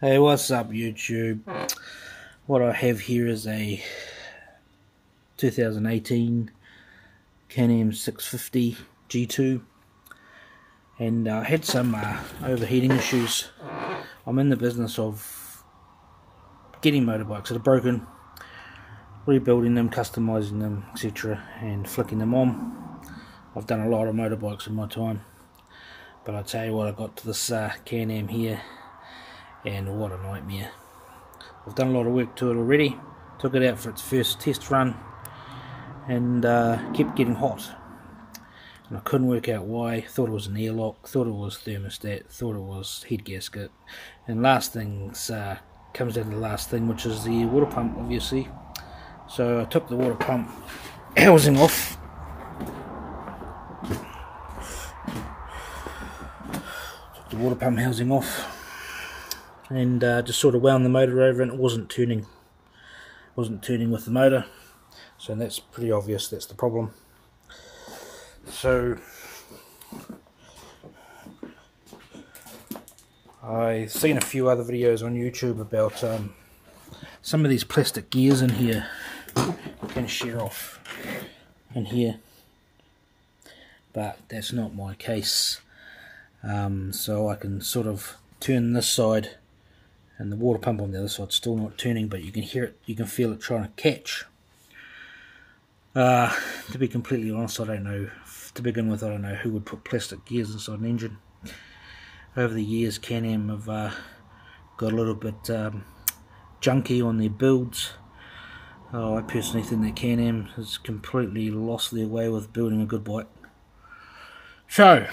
Hey, what's up YouTube? What I have here is a 2018 Can-Am 650 G2, and I had some overheating issues. I'm in the business of getting motorbikes that are broken, rebuilding them, customizing them, etc., and flicking them on. I've done a lot of motorbikes in my time, but I tell you what, I got to this Can-Am here, and what a nightmare. I've done a lot of work to it already, took it out for its first test run, and kept getting hot, and I couldn't work out why. Thought it was an airlock, thought it was thermostat, thought it was head gasket, and last things comes down to the last thing, which is the water pump, obviously. So I took the water pump housing off, and just sort of wound the motor over, and it wasn't turning with the motor, so that's pretty obvious. That's the problem. So I've seen a few other videos on YouTube about some of these plastic gears in here you can shear off in here, but that's not my case. So I can sort of turn this side, and the water pump on the other side still not turning, but you can hear it, you can feel it trying to catch. To be completely honest, I don't know. To begin with, I don't know who would put plastic gears inside an engine. Over the years, Can-Am have got a little bit junky on their builds. I personally think that Can-Am has completely lost their way with building a good bike. So,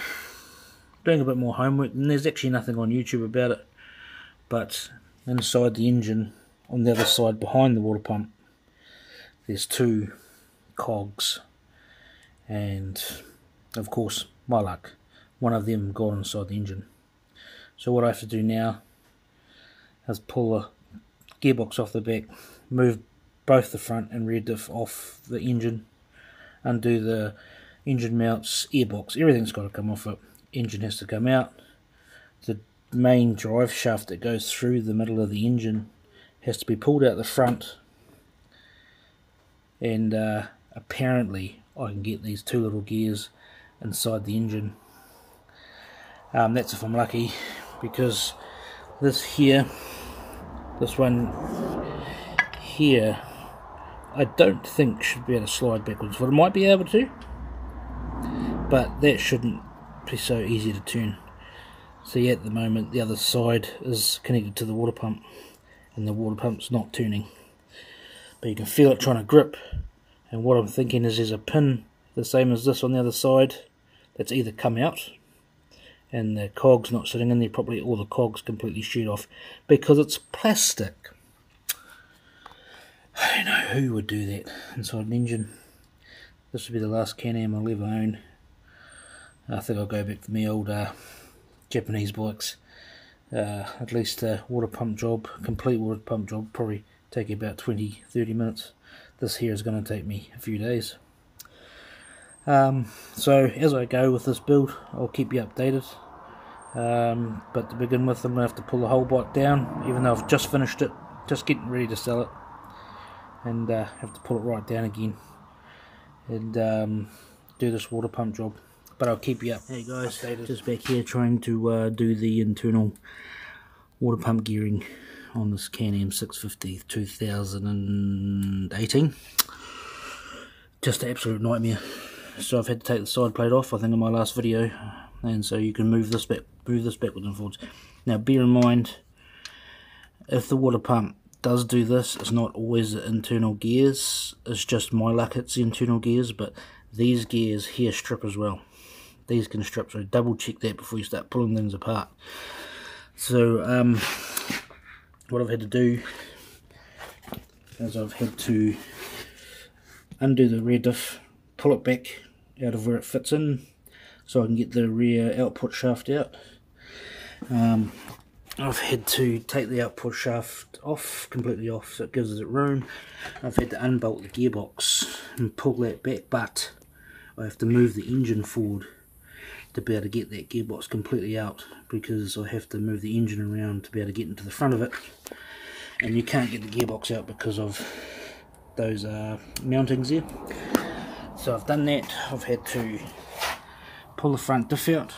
doing a bit more homework, and there's actually nothing on YouTube about it, but inside the engine, on the other side behind the water pump, there's two cogs, and of course, my luck, one of them got inside the engine. So what I have to do now is pull the gearbox off the back, move both the front and rear diff off the engine, undo the engine mounts, airbox, everything's got to come off it. Engine has to come out. The main drive shaft that goes through the middle of the engine has to be pulled out the front, and apparently I can get these two little gears inside the engine. That's if I'm lucky, because this one here, I don't think should be able to slide backwards. But it might be able to, but that shouldn't be so easy to turn. See, at the moment the other side is connected to the water pump, and the water pump's not turning, but you can feel it trying to grip. And what I'm thinking is there's a pin the same as this on the other side that's either come out and the cogs not sitting in there properly, or the cogs completely shoot off because it's plastic. I don't know who would do that inside an engine. This would be the last Can-Am I'll ever own. I think I'll go back to my old Japanese bikes. At least a water pump job, complete water pump job, probably take you about 20-30 minutes. This here is going to take me a few days. So as I go with this build, I'll keep you updated. But to begin with, I'm going to have to pull the whole bike down, even though I've just finished it, just getting ready to sell it, and have to pull it right down again and do this water pump job. But I'll keep you up. Hey guys, just back here trying to do the internal water pump gearing on this Can-Am 650 2018. Just an absolute nightmare. So I've had to take the side plate off, I think, in my last video, and so you can move this backwards and forwards. Now bear in mind, if the water pump does do this, it's not always the internal gears. It's just my luck it's the internal gears, but these gears here strip as well. These can strip, so double check that before you start pulling things apart. So what I've had to do is I've had to undo the rear diff, pull it back out of where it fits in so I can get the rear output shaft out. I've had to take the output shaft off, completely off, so it gives it room. I've had to unbolt the gearbox and pull that back, but I have to move the engine forward to be able to get that gearbox completely out, because I have to move the engine around to be able to get into the front of it, and you can't get the gearbox out because of those mountings there. So I've done that. I've had to pull the front diff out,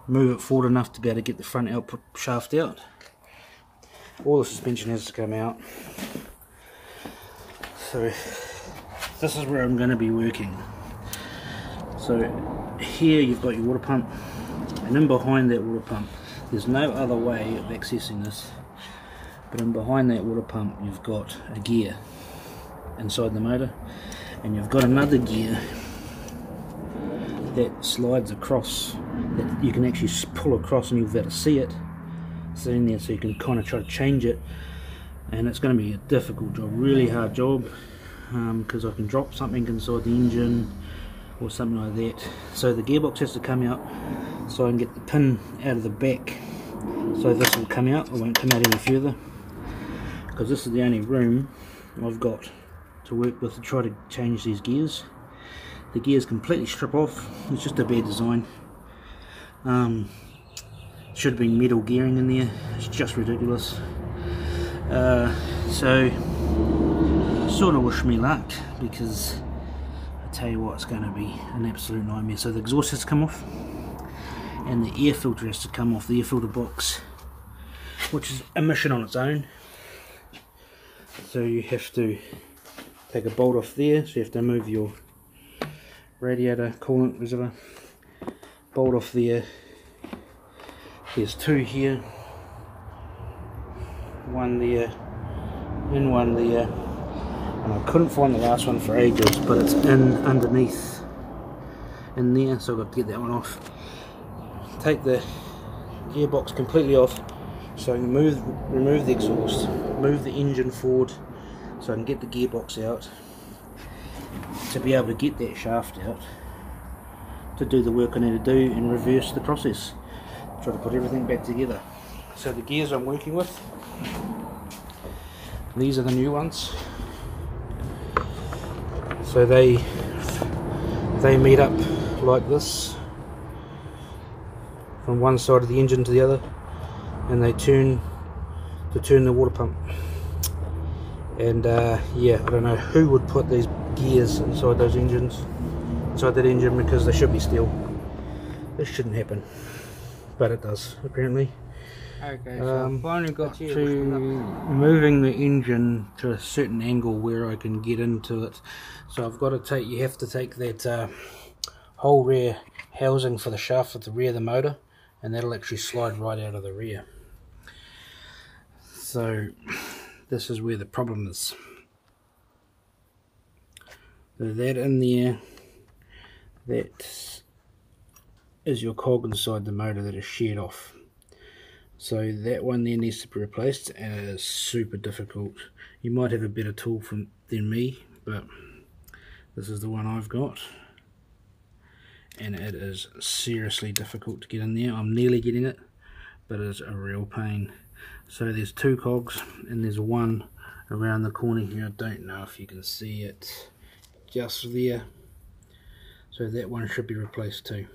move it forward enough to be able to get the front output shaft out. All the suspension has to come out. So this is where I'm going to be working. So here you've got your water pump, and in behind that water pump, there's no other way of accessing this, but in behind that water pump you've got a gear inside the motor, and you've got another gear that slides across, that you can actually pull across, and you'll be able to see it sitting there, so you can kind of try to change it. And it's going to be a difficult job, really hard job, because I can drop something inside the engine or something like that. So the gearbox has to come out, so I can get the pin out of the back, so this will come out. It won't come out any further, because this is the only room I've got to work with to try to change these gears. The gears completely strip off. It's just a bad design. Should have been metal gearing in there. It's just ridiculous. So sort of wish me luck, because I tell you what, it's going to be an absolute nightmare. So the exhaust has to come off, and the air filter has to come off, the air filter box, which is a mission on its own. So you have to take a bolt off there, so you have to move your radiator coolant reservoir bolt off there. There's two here, one there and one there, and I couldn't find the last one for ages, but it's in underneath in there, so I've got to get that one off. Take the gearbox completely off, so I can remove the exhaust, move the engine forward, so I can get the gearbox out, to be able to get that shaft out, to do the work I need to do and reverse the process. Try to put everything back together. So the gears I'm working with, these are the new ones. So they meet up like this, from one side of the engine to the other, and they turn the water pump. And yeah, I don't know who would put these gears inside those engines, inside that engine, because they should be steel. This shouldn't happen, but it does apparently. Okay, so I've finally got to moving the engine to a certain angle where I can get into it. So I've got to take, you have to take that whole rear housing for the shaft at the rear of the motor, and that'll actually slide right out of the rear. So this is where the problem is. So that in there, that is your cog inside the motor that is sheared off. So that one there needs to be replaced, and it is super difficult. You might have a better tool than me, but this is the one I've got, and it is seriously difficult to get in there. I'm nearly getting it, but it's a real pain. So there's two cogs, and there's one around the corner here. I don't know if you can see it just there. So that one should be replaced too.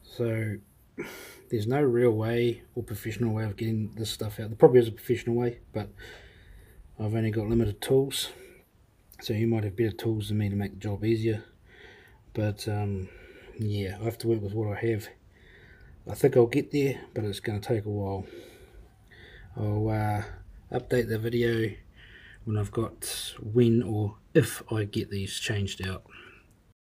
So there's no real way or professional way of getting this stuff out. There probably is a professional way, but I've only got limited tools. So you might have better tools than me to make the job easier. But yeah, I have to work with what I have. I think I'll get there, but it's going to take a while. I'll update the video when I've got when or if I get these changed out.